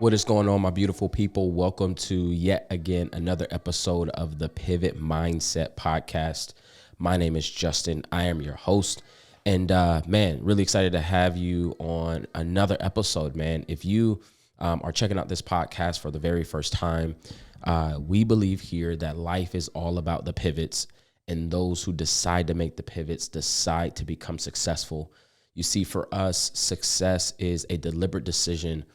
What is going on, my beautiful people? Welcome to yet again another episode of the Pivot Mindset Podcast. My name is Justin. I am your host. And man, really excited to have you on another episode, man. If you are checking out this podcast for the very first time, we believe here that life is all about the pivots, and those who decide to make the pivots decide to become successful. You see, for us, success is a deliberate decision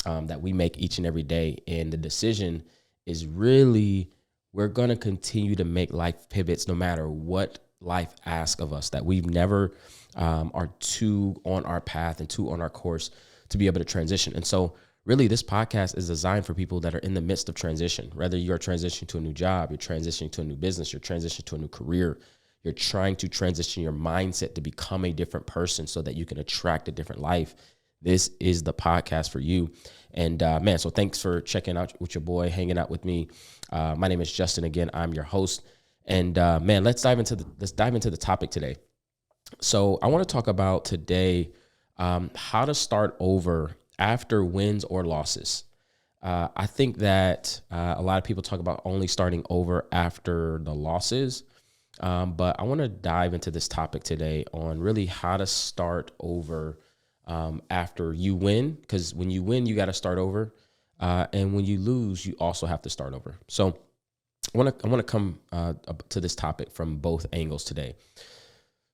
that we make each and every day. And the decision is really, we're going to continue to make life pivots no matter what life asks of us, that we've never are too on our path and too on our course to be able to transition. And so really this podcast is designed for people that are in the midst of transition, whether you're transitioning to a new job, you're transitioning to a new business, you're transitioning to a new career, you're trying to transition your mindset to become a different person so that you can attract a different life. This is the podcast for you. And man, so thanks for checking out with your boy, hanging out with me. My name is Justin. Again, I'm your host. And man, let's dive into the topic today. So I want to talk about today how to start over after wins or losses. I think that a lot of people talk about only starting over after the losses. But I want to dive into this topic today on really how to start over after you win, because when you win, you got to start over. And when you lose, you also have to start over. So I want to come to this topic from both angles today.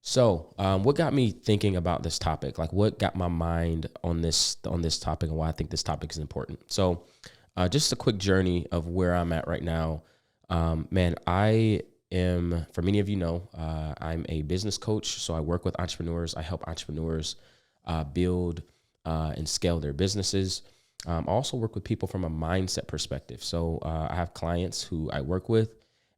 So what got me thinking about this topic? Like what got my mind on this topic and why I think this topic is important. So just a quick journey of where I'm at right now. Man, I am, for many of you know, I'm a business coach. So I work with entrepreneurs. I help entrepreneurs build and scale their businesses. I also work with people from a mindset perspective. So I have clients who I work with,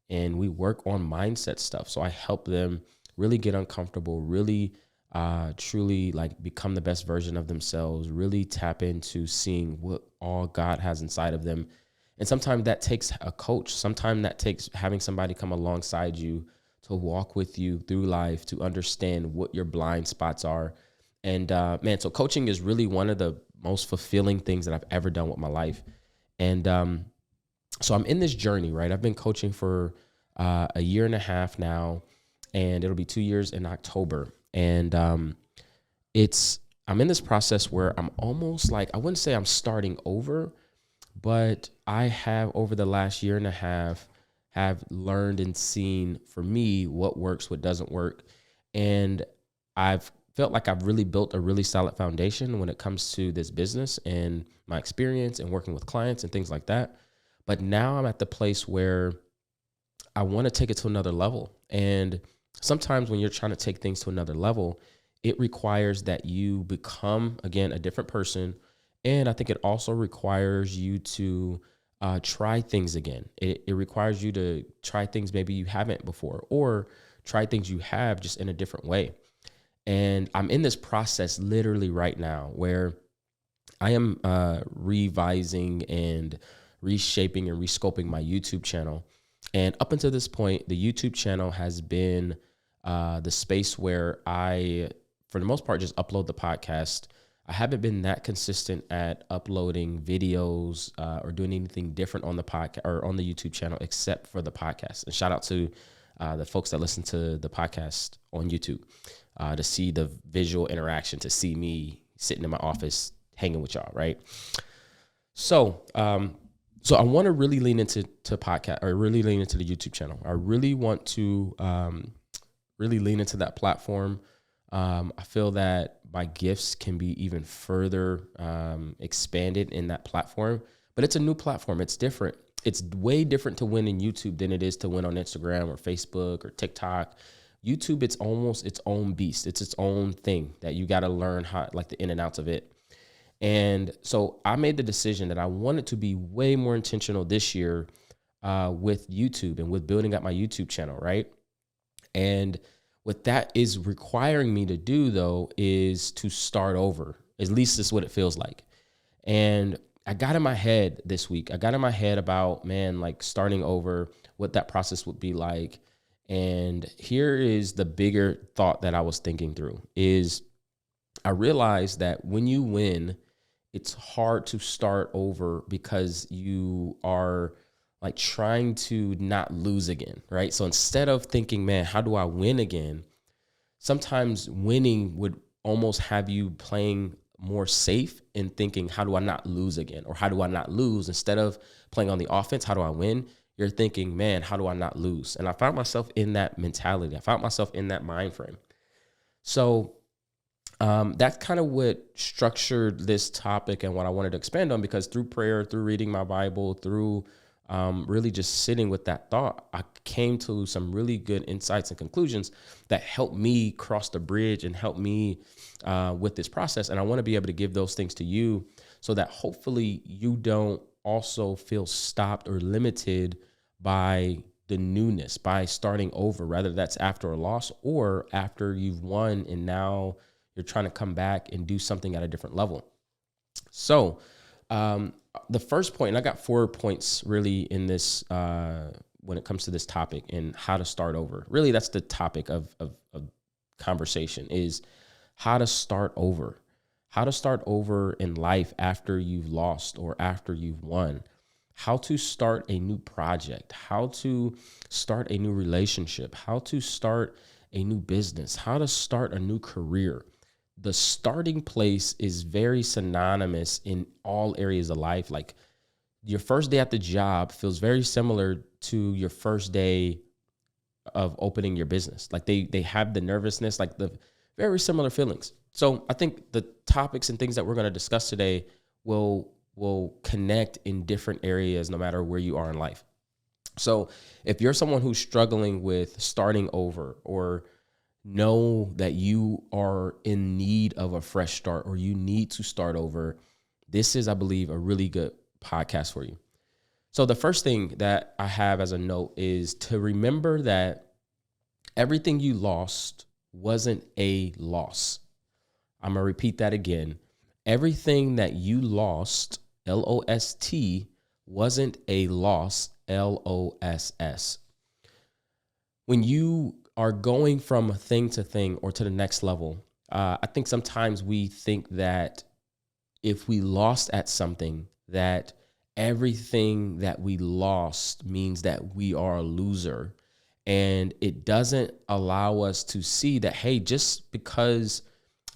and we work on mindset stuff. So I help them really get uncomfortable, really truly like become the best version of themselves, really tap into seeing what all God has inside of them. And sometimes that takes a coach. Sometimes that takes having somebody come alongside you to walk with you through life, to understand what your blind spots are. And man, so coaching is really one of the most fulfilling things that I've ever done with my life. And so I'm in this journey, right? I've been coaching for a year and a half now, and it'll be 2 years in October. And I'm in this process where I'm almost like, I wouldn't say I'm starting over, but I have over the last year and a half have learned and seen for me what works, what doesn't work. And I've felt like I've really built a really solid foundation when it comes to this business and my experience and working with clients and things like that. But now I'm at the place where I want to take it to another level. And sometimes when you're trying to take things to another level, it requires that you become, again, a different person. And I think it also requires you to try things again. It requires you to try things maybe you haven't before, or try things you have just in a different way. And I'm in this process literally right now where I am revising and reshaping and rescoping my YouTube channel. And up until this point, the YouTube channel has been the space where I, for the most part, just upload the podcast. I haven't been that consistent at uploading videos or doing anything different on the podcast or on the YouTube channel except for the podcast. And shout out to the folks that listen to the podcast on YouTube to see the visual interaction, to see me sitting in my office hanging with y'all, right? So so I want to really lean into podcast, or really lean into the YouTube channel. I really want to really lean into that platform. I feel that my gifts can be even further expanded in that platform, but it's a new platform. It's different. It's way different to win in YouTube than it is to win on Instagram or Facebook or TikTok. YouTube, it's almost its own beast. It's its own thing that you got to learn how, like the in and outs of it. And so I made the decision that I wanted to be way more intentional this year with YouTube and with building up my YouTube channel, right? And what that is requiring me to do, though, is to start over. At least that's what it feels like. And I got in my head this week. I got in my head about, man, like starting over, what that process would be like. And here is the bigger thought that I was thinking through is I realized that when you win, it's hard to start over because you are like trying to not lose again, right? So instead of thinking, man, how do I win again? Sometimes winning would almost have you playing more safe and thinking, how do I not lose again? Or how do I not lose? Instead of playing on the offense, how do I win? You're thinking, man, how do I not lose? And I found myself in that mentality. I found myself in that mind frame. So that's kind of what structured this topic and what I wanted to expand on, because through prayer, through reading my Bible, through really just sitting with that thought, I came to some really good insights and conclusions that helped me cross the bridge and help me with this process. And I want to be able to give those things to you so that hopefully you don't also feel stopped or limited by the newness, by starting over, whether that's after a loss or after you've won and now you're trying to come back and do something at a different level. So the first point, and I got 4 points really in this when it comes to this topic and how to start over. Really, that's the topic of conversation, is how to start over. How to start over in life after you've lost or after you've won. How to start a new project. How to start a new relationship. How to start a new business. How to start a new career. The starting place is very synonymous in all areas of life. Like your first day at the job feels very similar to your first day of opening your business. Like they have the nervousness, like the very similar feelings. So I think the topics and things that we're going to discuss today will connect in different areas no matter where you are in life. So if you're someone who's struggling with starting over, or know that you are in need of a fresh start, or you need to start over, this is, I believe, a really good podcast for you. So the first thing that I have as a note is to remember that everything you lost wasn't a loss. I'm going to repeat that again. Everything that you lost, L-O-S-T, wasn't a loss, L-O-S-S. When you are going from thing to thing or to the next level, I think sometimes we think that if we lost at something, that everything that we lost means that we are a loser. And it doesn't allow us to see that, hey, just because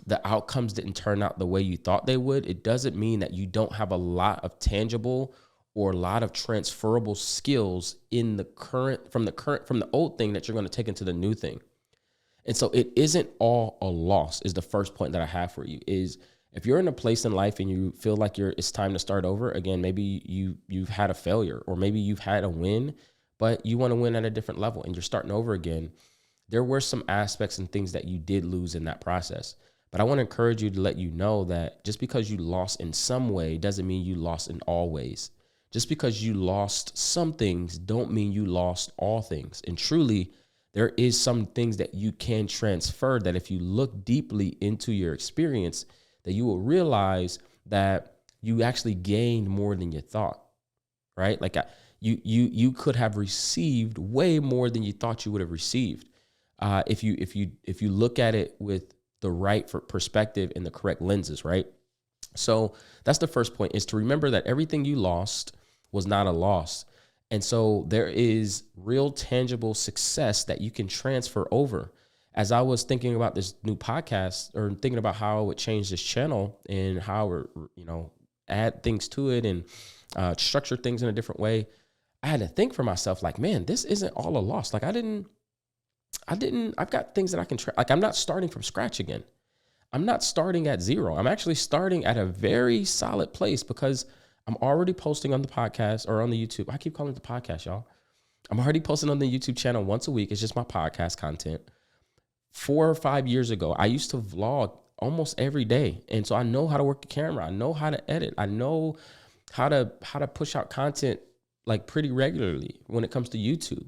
the outcomes didn't turn out the way you thought they would, it doesn't mean that you don't have a lot of tangible or a lot of transferable skills in the from the old thing that you're going to take into the new thing. And so it isn't all a loss, is the first point that I have for you. Is if you're in a place in life and you feel like it's time to start over again, maybe you've had a failure, or maybe you've had a win, but you want to win at a different level and you're starting over again. There were some aspects and things that you did lose in that process. But I want to encourage you to let you know that just because you lost in some way doesn't mean you lost in all ways. Just because you lost some things don't mean you lost all things. And truly, there is some things that you can transfer, that if you look deeply into your experience, that you will realize that you actually gained more than you thought, right? Like you could have received way more than you thought you would have received if you look at it with the right perspective and the correct lenses, right? So that's the first point, is to remember that everything you lost was not a loss. And so there is real tangible success that you can transfer over. As I was thinking about this new podcast, or thinking about how I would change this channel and how we're, add things to it and structure things in a different way, I had to think for myself, like, man, this isn't all a loss. Like I've got things that I can try. Like I'm not starting from scratch again. I'm not starting at zero. I'm actually starting at a very solid place, because I'm already posting on the podcast, or on the YouTube. I keep calling it the podcast, y'all. I'm already posting on the YouTube channel once a week. It's just my podcast content. 4 or 5 years ago, I used to vlog almost every day. And so I know how to work the camera. I know how to edit. I know how to push out content like pretty regularly when it comes to YouTube.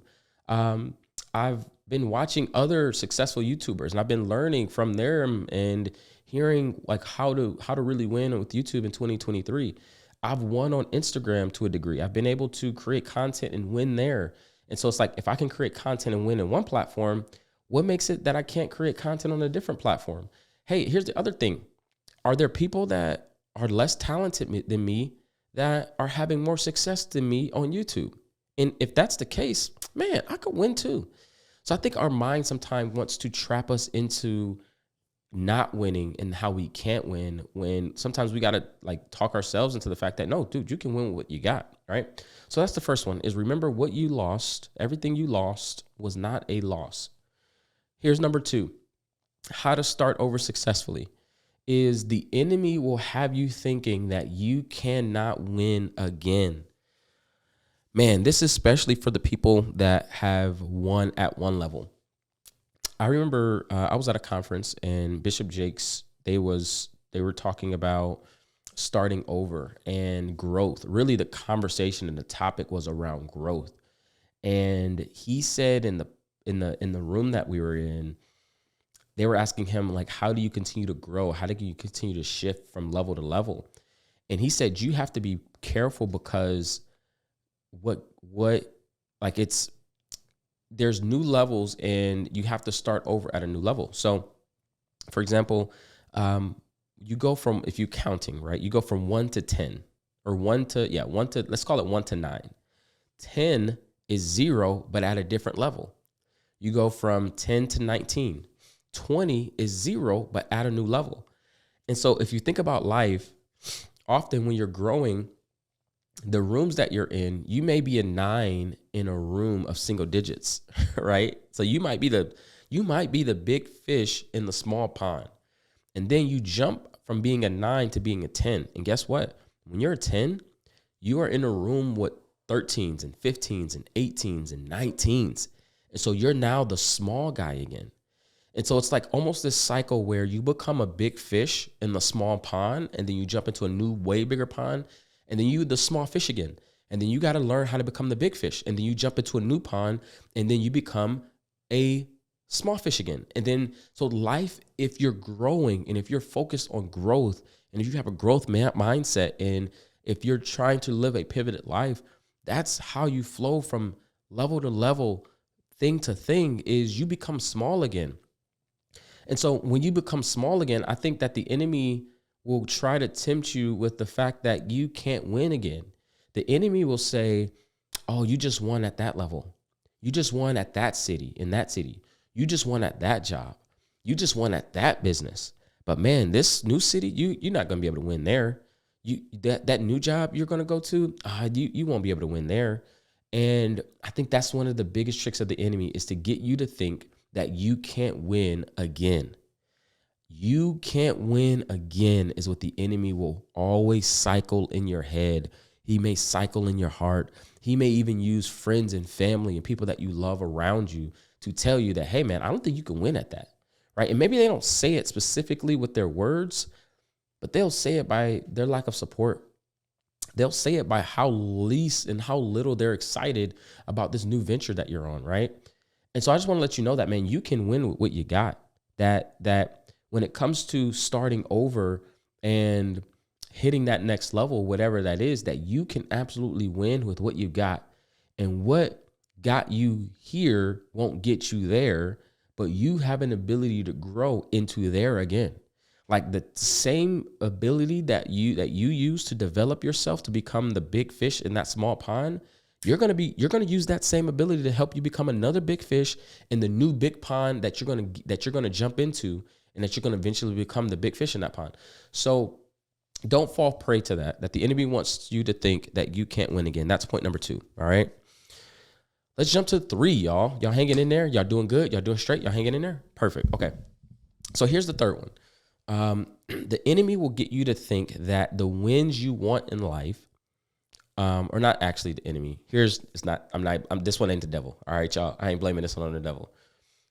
I've been watching other successful YouTubers, and I've been learning from them and hearing like how to really win with YouTube in 2023. I've won on Instagram to a degree. I've been able to create content and win there. And so it's like, if I can create content and win in one platform, what makes it that I can't create content on a different platform? Hey, here's the other thing. Are there people that are less talented than me that are having more success than me on YouTube. And if that's the case, man, I could win too. So I think our mind sometimes wants to trap us into not winning and how we can't win, when sometimes we got to like talk ourselves into the fact that no, dude, you can win with what you got, right? So that's the first one, is remember what you lost. Everything you lost was not a loss. Here's number two, how to start over successfully, is the enemy will have you thinking that you cannot win again. Man, this is especially for the people that have won at one level. I remember I was at a conference and Bishop Jakes, they were talking about starting over and growth. Really, the conversation and the topic was around growth. And he said in the room that we were in, they were asking him, like, how do you continue to grow? How do you continue to shift from level to level? And he said, you have to be careful, because there's new levels and you have to start over at a new level. So for example, you go from, if you're counting, right, you go from 1 to 10, or let's call it 1 to 9. 10 is 0, but at a different level. You go from 10 to 19. 20 is 0, but at a new level. And so if you think about life, often when you're growing, the rooms that you're in, you may be a 9 in a room of single digits, right? So you might be the big fish in the small pond. And then you jump from being a 9 to being a 10. And guess what? When you're a 10, you are in a room with 13s and 15s and 18s and 19s. And so you're now the small guy again. And so it's like almost this cycle where you become a big fish in the small pond, and then you jump into a new, way bigger pond, and then you the small fish again. And then you got to learn how to become the big fish. And then you jump into a new pond, and then you become a small fish again. And then, so life, if you're growing and if you're focused on growth, and if you have a growth mindset, and if you're trying to live a pivoted life, that's how you flow from level to level, thing to thing, is you become small again. And so when you become small again, I think that the enemy will try to tempt you with the fact that you can't win again. The enemy will say, oh, you just won at that level. You just won at that city, in that city. You just won at that job. You just won at that business. But man, this new city, you're not going to be able to win there. That new job you're going to go to, you won't be able to win there. And I think that's one of the biggest tricks of the enemy, is to get you to think that you can't win again. You can't win again is what the enemy will always cycle in your head. He may cycle in your heart. He may even use friends and family and people that you love around you to tell you that, hey man, I don't think you can win at that, right? And maybe they don't say it specifically with their words, but they'll say it by their lack of support. They'll say it by how least and how little they're excited about this new venture that you're on, right? And so I just want to let you know that, man, you can win with what you got. That when it comes to starting over and hitting that next level, whatever that is, that you can absolutely win with what you got. And what got you here won't get you there, but you have an ability to grow into there again. Like the same ability that you use to develop yourself to become the big fish in that small pond, you're going to use that same ability to help you become another big fish in the new big pond that you're going to jump into, and that you're going to eventually become the big fish in that pond. So don't fall prey to that the enemy wants you to think that you can't win again. That's point number 2. All right. Let's jump to 3, y'all. Y'all hanging in there? Y'all doing good? Y'all doing straight? Y'all hanging in there? Perfect. Okay. So here's the third one. The enemy will get you to think that the wins you want in life, or not actually the enemy. This one ain't the devil. All right, y'all. I ain't blaming this one on the devil.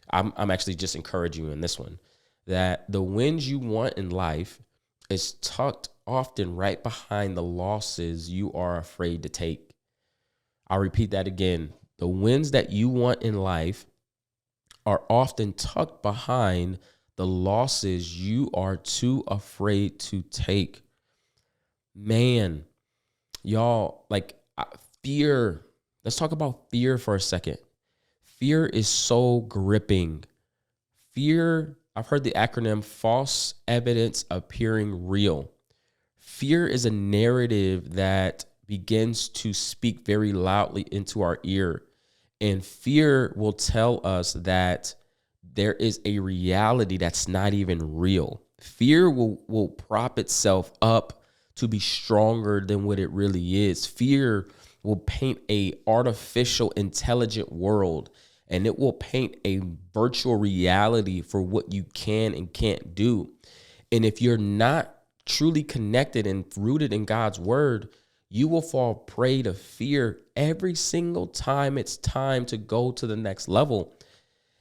I'm actually just encouraging you in this one, that the wins you want in life is tucked often right behind the losses you are afraid to take. I'll repeat that again. The wins that you want in life are often tucked behind the losses you are too afraid to take. Man, y'all, like fear. Let's talk about fear for a second. Fear is so gripping. Fear, I've heard the acronym false evidence appearing real. Fear is a narrative that begins to speak very loudly into our ear. And fear will tell us that there is a reality that's not even real. Fear will prop itself up to be stronger than what it really is. Fear will paint a artificial intelligent world, and it will paint a virtual reality for what you can and can't do. And if you're not truly connected and rooted in God's word, you will fall prey to fear every single time it's time to go to the next level.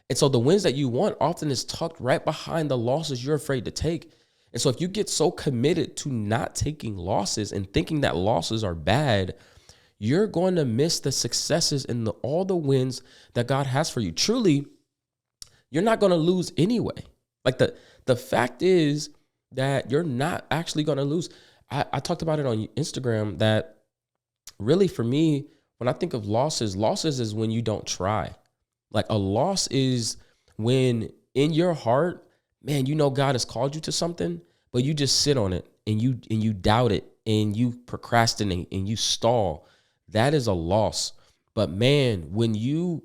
And so the wins that you want often is tucked right behind the losses you're afraid to take. And so if you get so committed to not taking losses and thinking that losses are bad, you're going to miss the successes and all the wins that God has for you. Truly, you're not going to lose anyway. Like the fact is that you're not actually going to lose. I talked about it on Instagram that really for me, when I think of losses is when you don't try. Like a loss is when in your heart, man, you know God has called you to something, but you just sit on it and you doubt it and you procrastinate and you stall. That is a loss. But man, when you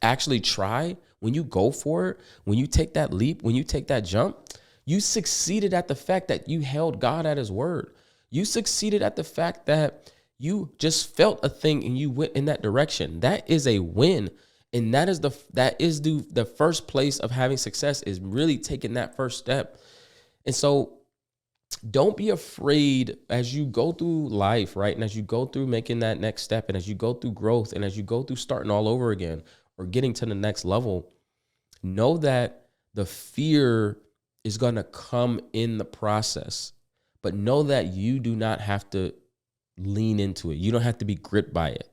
actually try, when you go for it, when you take that leap, when you take that jump, you succeeded at the fact that you held God at his word. You succeeded at the fact that you just felt a thing and you went in that direction. That is a win. And that is the first place of having success, is really taking that first step. And so don't be afraid as you go through life, right? And as you go through making that next step, and as you go through growth, and as you go through starting all over again or getting to the next level, know that the fear is going to come in the process, but know that you do not have to lean into it. You don't have to be gripped by it.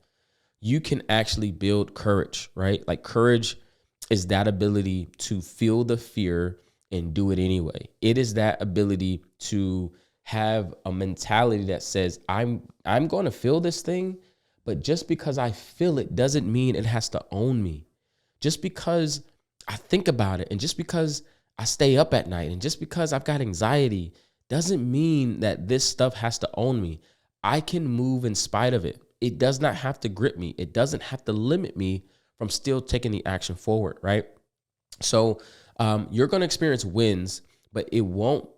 You can actually build courage, right? Like courage is that ability to feel the fear and do it anyway. It is that ability to have a mentality that says, I'm going to feel this thing, but just because I feel it doesn't mean it has to own me. Just because I think about it and just because I stay up at night and just because I've got anxiety doesn't mean that this stuff has to own me. I can move in spite of it. It does not have to grip me. It doesn't have to limit me from still taking the action forward, right? So you're going to experience wins, but it will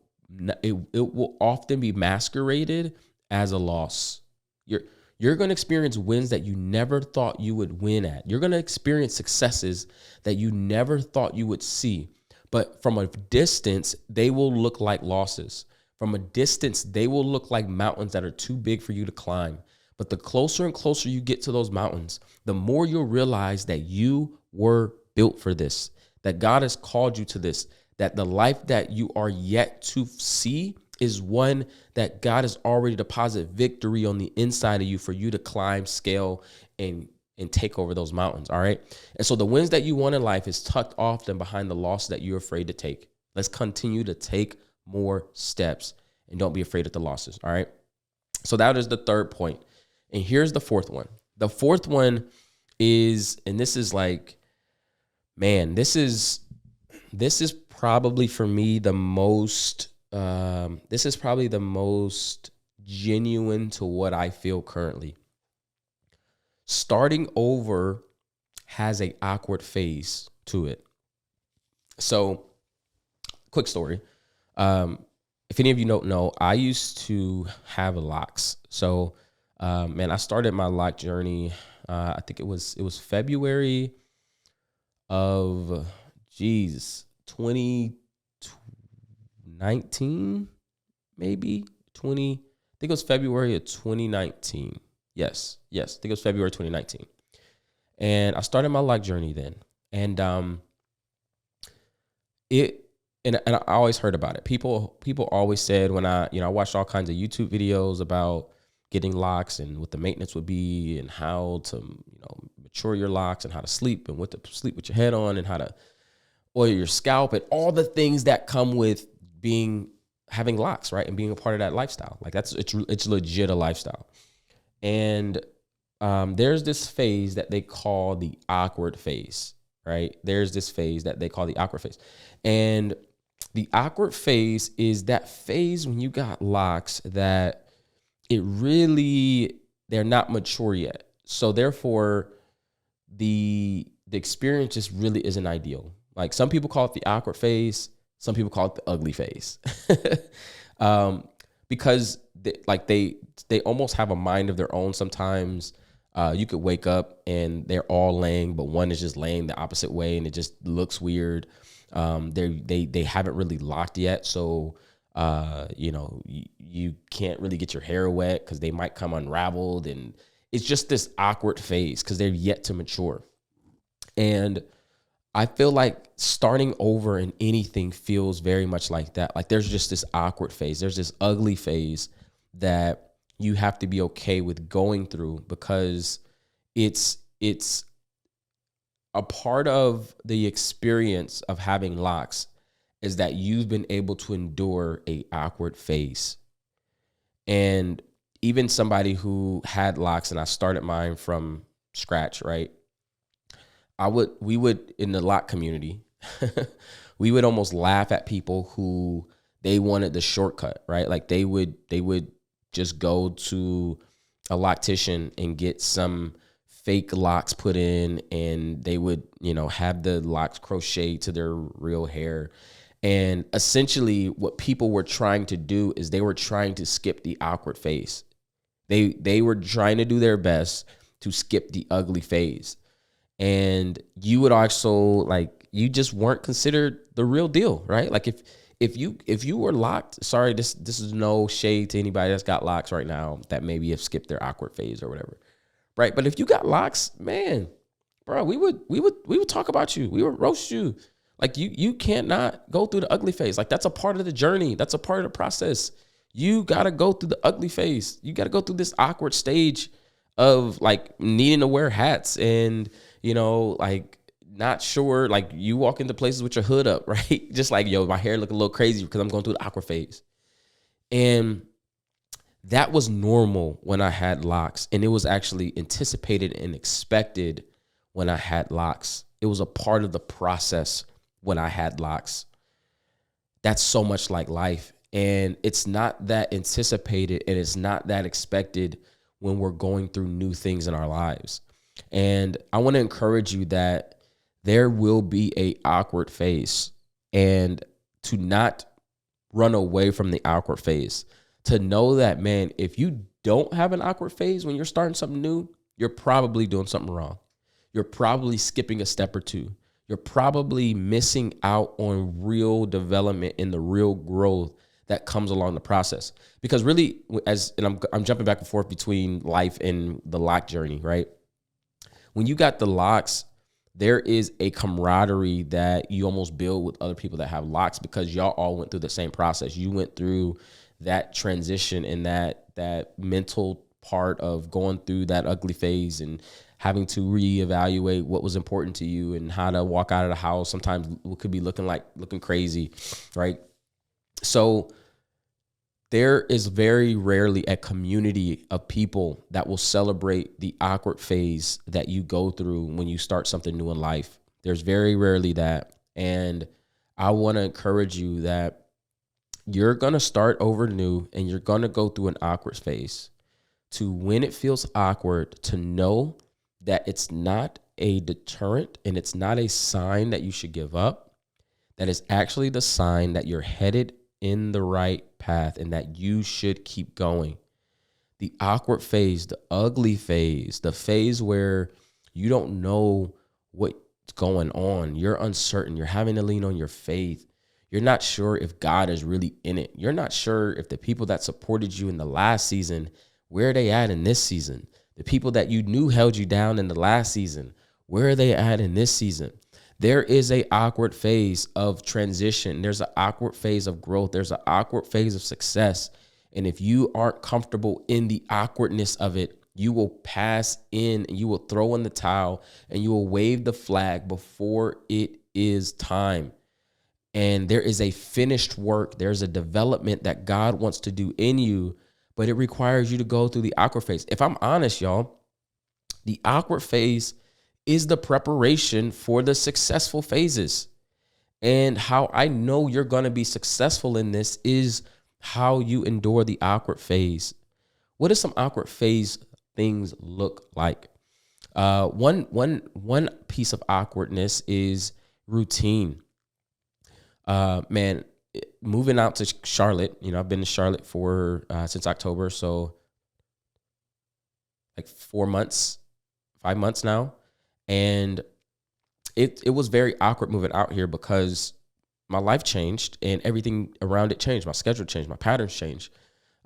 often be masqueraded as a loss. You're going to experience wins that you never thought you would win at. You're going to experience successes that you never thought you would see. But from a distance, they will look like losses. From a distance, they will look like mountains that are too big for you to climb. But the closer and closer you get to those mountains, the more you'll realize that you were built for this, that God has called you to this, that the life that you are yet to see is one that God has already deposited victory on the inside of you for you to climb, scale, and take over those mountains, all right? And so the wins that you want in life is tucked often behind the loss that you're afraid to take. Let's continue to take more steps and don't be afraid of the losses, all right? So that is the third point. And here's the fourth one. The fourth one is, and this is like, man, this is probably for me the most, this is probably the most genuine to what I feel currently. Starting over has an awkward phase to it. So, quick story. If any of you don't know, I used to have locks. So, man, I started my lock journey. I think it was February of 2019, maybe I think it was February of 2019. Yes, I think it was February 2019. And I started my lock journey then. And I always heard about it. People always said when I watched all kinds of YouTube videos about getting locks and what the maintenance would be and how to, mature your locks and how to sleep and what to sleep with your head on and how to oil your scalp and all the things that come with having locks, right? And being a part of that lifestyle. Like it's legit a lifestyle. And there's this phase that they call the awkward phase, right? There's this phase that they call the awkward phase. And The awkward phase is that phase when you got locks that they're not mature yet. So therefore, the experience just really isn't ideal. Like some people call it the awkward phase, some people call it the ugly phase, because they almost have a mind of their own. Sometimes you could wake up and they're all laying, but one is just laying the opposite way, and it just looks weird. They haven't really locked yet, so you can't really get your hair wet because they might come unraveled, and it's just this awkward phase because they're yet to mature. And I feel like starting over in anything feels very much like that. Like there's just this awkward phase. There's this ugly phase that you have to be okay with going through because it's a part of the experience of having locks is that you've been able to endure a awkward phase. And even somebody who had locks, and I started mine from scratch, right? We would in the lock community, we would almost laugh at people who they wanted the shortcut, right? Like they would just go to a loctician and get some fake locks put in, and they would, have the locks crocheted to their real hair. And essentially what people were trying to do is they were trying to skip the awkward phase. They were trying to do their best to skip the ugly phase. And you would also you just weren't considered the real deal, right? Like if you were locked, sorry, this is no shade to anybody that's got locks right now that maybe have skipped their awkward phase or whatever. Right? But if you got locks, man, bro, we would talk about you. We would roast you. Like you can't not go through the ugly phase. Like that's a part of the journey. That's a part of the process. You got to go through the ugly phase. You got to go through this awkward stage of needing to wear hats and, not sure, you walk into places with your hood up, right? Just my hair look a little crazy because I'm going through the awkward phase. And that was normal when I had locks, and it was actually anticipated and expected when I had locks. It was a part of the process when I had locks. That's so much like life. And it's not that anticipated and it's not that expected when we're going through new things in our lives. And I want to encourage you that there will be a awkward phase, and to not run away from the awkward phase. To know that, man, if you don't have an awkward phase when you're starting something new, you're probably doing something wrong. You're probably skipping a step or two. You're probably missing out on real development and the real growth that comes along the process. Because really, I'm jumping back and forth between life and the lock journey, right? When you got the locks, there is a camaraderie that you almost build with other people that have locks because y'all all went through the same process. You went through that transition and that mental part of going through that ugly phase and having to reevaluate what was important to you and how to walk out of the house. Sometimes it could be looking crazy, right? So there is very rarely a community of people that will celebrate the awkward phase that you go through when you start something new in life. There's very rarely that. And I want to encourage you that you're going to start over new and you're going to go through an awkward phase. To when it feels awkward, to know that it's not a deterrent and it's not a sign that you should give up. That is actually the sign that you're headed in the right path and that you should keep going. The awkward phase, the ugly phase, the phase where you don't know what's going on. You're uncertain. You're having to lean on your faith. You're not sure if God is really in it. You're not sure if the people that supported you in the last season, where are they at in this season? The people that you knew held you down in the last season, where are they at in this season? There is an awkward phase of transition. There's an awkward phase of growth. There's an awkward phase of success. And if you aren't comfortable in the awkwardness of it, you will pass in and you will throw in the towel and you will wave the flag before it is time. And there is a finished work. There's a development that God wants to do in you, but it requires you to go through the awkward phase. If I'm honest, y'all, the awkward phase is the preparation for the successful phases. And how I know you're going to be successful in this is how you endure the awkward phase. What does some awkward phase things look like? One piece of awkwardness is routine. Man, moving out to Charlotte, I've been to Charlotte for since October, so like 4 months, 5 months now, and it was very awkward moving out here because my life changed and everything around it changed. My schedule changed, my patterns changed,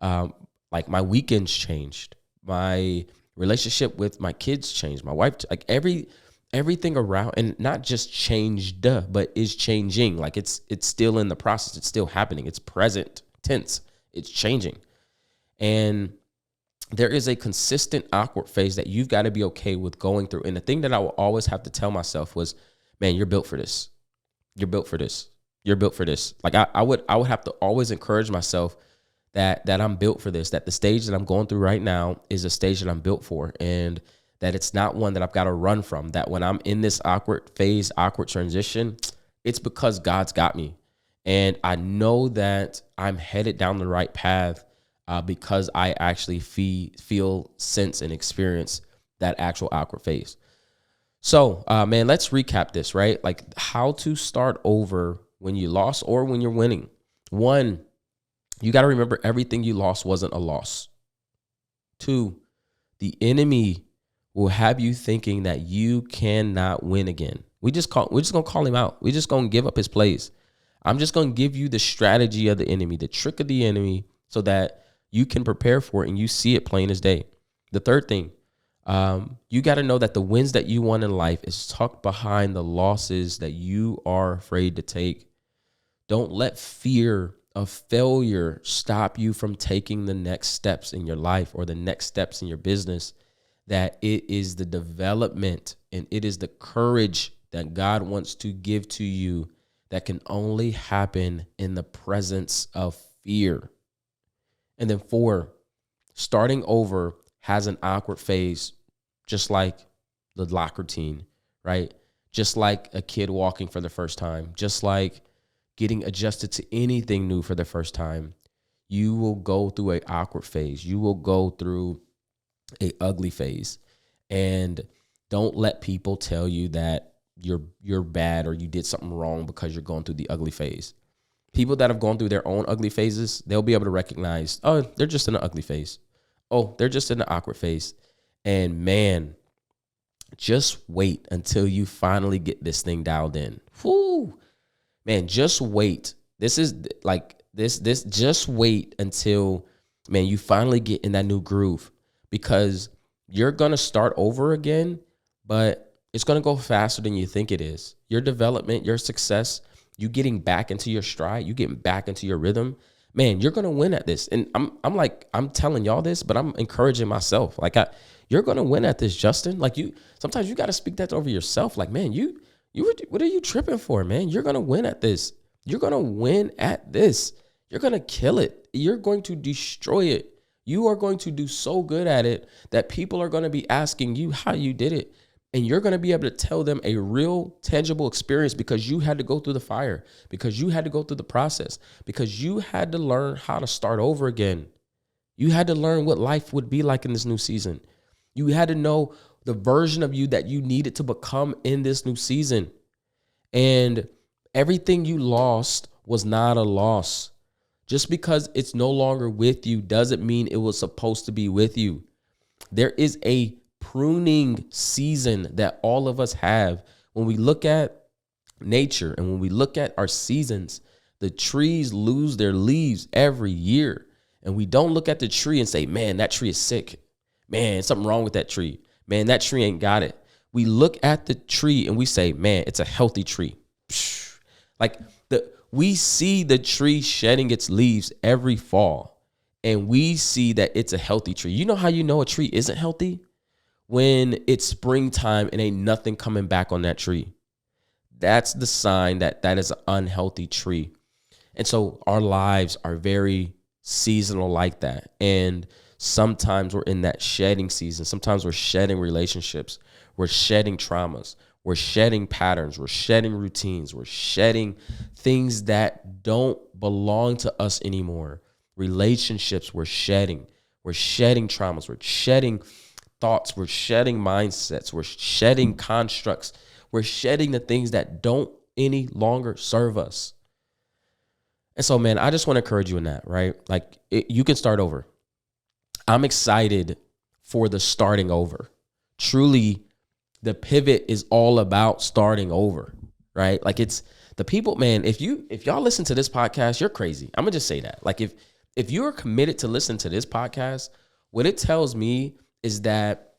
like my weekends changed, my relationship with my kids changed, my wife, like everything around, and not just changed, but is changing. Like it's still in the process. It's still happening. It's present tense. It's changing. And there is a consistent awkward phase that you've got to be okay with going through. And the thing that I will always have to tell myself was, man, you're built for this. You're built for this. You're built for this. Like I would have to always encourage myself that I'm built for this, that the stage that I'm going through right now is a stage that I'm built for, and that it's not one that I've got to run from, that when I'm in this awkward phase, awkward transition, it's because God's got me. And I know that I'm headed down the right path because I actually feel, sense, and experience that actual awkward phase. So, man, let's recap this, right? Like how to start over when you lost or when you're winning. One, you got to remember everything you lost wasn't a loss. Two, the enemy will have you thinking that you cannot win again. We're just going to call him out. We're just going to give up his plays. I'm just going to give you the strategy of the enemy, the trick of the enemy, so that you can prepare for it and you see it plain as day. The third thing, you got to know that the wins that you won in life is tucked behind the losses that you are afraid to take. Don't let fear of failure stop you from taking the next steps in your life or the next steps in your business. That it is the development and it is the courage that God wants to give to you that can only happen in the presence of fear. And then 4, starting over has an awkward phase, just like the locker routine, right? Just like a kid walking for the first time, just like getting adjusted to anything new for the first time. You will go through an awkward phase. You will go through a ugly phase. And don't let people tell you that you're bad or you did something wrong because you're going through the ugly phase. People that have gone through their own ugly phases, they'll be able to recognize, oh, they're just in an ugly phase. Oh, they're just in an awkward phase. And man, just wait until you finally get this thing dialed in. Whoo, man, just wait. This is like this, just wait until, man, you finally get in that new groove, because you're going to start over again, but it's going to go faster than you think it is. Your development, your success, you getting back into your stride, you getting back into your rhythm, man, you're going to win at this. And I'm telling y'all this, but I'm encouraging myself. Like you're going to win at this, Justin. Like sometimes you got to speak that over yourself. Like, man, what are you tripping for, man? You're going to win at this. You're going to win at this. You're going to kill it. You're going to destroy it. You are going to do so good at it that people are going to be asking you how you did it. And you're going to be able to tell them a real tangible experience because you had to go through the fire, because you had to go through the process, because you had to learn how to start over again. You had to learn what life would be like in this new season. You had to know the version of you that you needed to become in this new season. And everything you lost was not a loss. Just because it's no longer with you doesn't mean it was supposed to be with you. There is a pruning season that all of us have. When we look at nature and when we look at our seasons, the trees lose their leaves every year. And we don't look at the tree and say, man, that tree is sick. Man, something wrong with that tree. Man, that tree ain't got it. We look at the tree and we say, man, it's a healthy tree. Like we see the tree shedding its leaves every fall, and we see that it's a healthy tree. You know how you know a tree isn't healthy? When it's springtime and ain't nothing coming back on that tree. That's the sign that is an unhealthy tree. And so our lives are very seasonal like that. And sometimes we're in that shedding season. Sometimes we're shedding relationships. We're shedding traumas. We're shedding patterns. We're shedding routines. We're shedding things that don't belong to us anymore. Relationships, we're shedding. We're shedding traumas. We're shedding thoughts. We're shedding mindsets. We're shedding constructs. We're shedding the things that don't any longer serve us. And so, man, I just want to encourage you in that, right? Like, you can start over. I'm excited for the starting over. Truly, the pivot is all about starting over, right? Like, it's the people, man, if y'all listen to this podcast, you're crazy. I'm gonna just say that. Like, if you're committed to listen to this podcast, what it tells me is that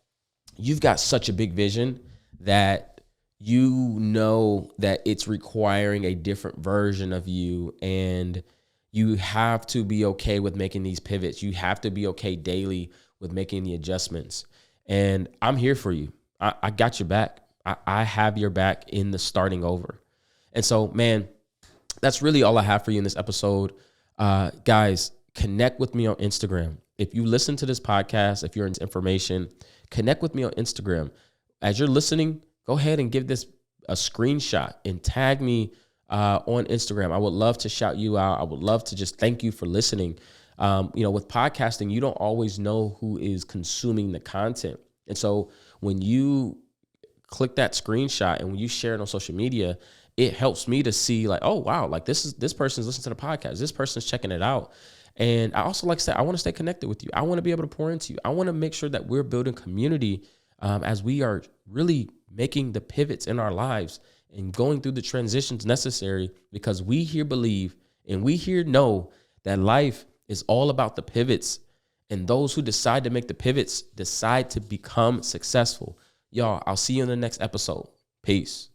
you've got such a big vision that you know that it's requiring a different version of you, and you have to be okay with making these pivots. You have to be okay daily with making the adjustments. And I'm here for you. I got your back. I have your back in the starting over. And so, man, that's really all I have for you in this episode. Guys, connect with me on Instagram. If you listen to this podcast, if you're into information, connect with me on Instagram. As you're listening, go ahead and give this a screenshot and tag me on Instagram. I would love to shout you out. I would love to just thank you for listening. With podcasting, you don't always know who is consuming the content. And so when you click that screenshot and when you share it on social media, it helps me to see like, oh, wow, like this person's listening to the podcast. This person's checking it out. And I also, like I said, I want to stay connected with you. I want to be able to pour into you. I want to make sure that we're building community as we are really making the pivots in our lives and going through the transitions necessary, because we here believe and we here know that life is all about the pivots, and those who decide to make the pivots decide to become successful. Y'all, I'll see you in the next episode. Peace.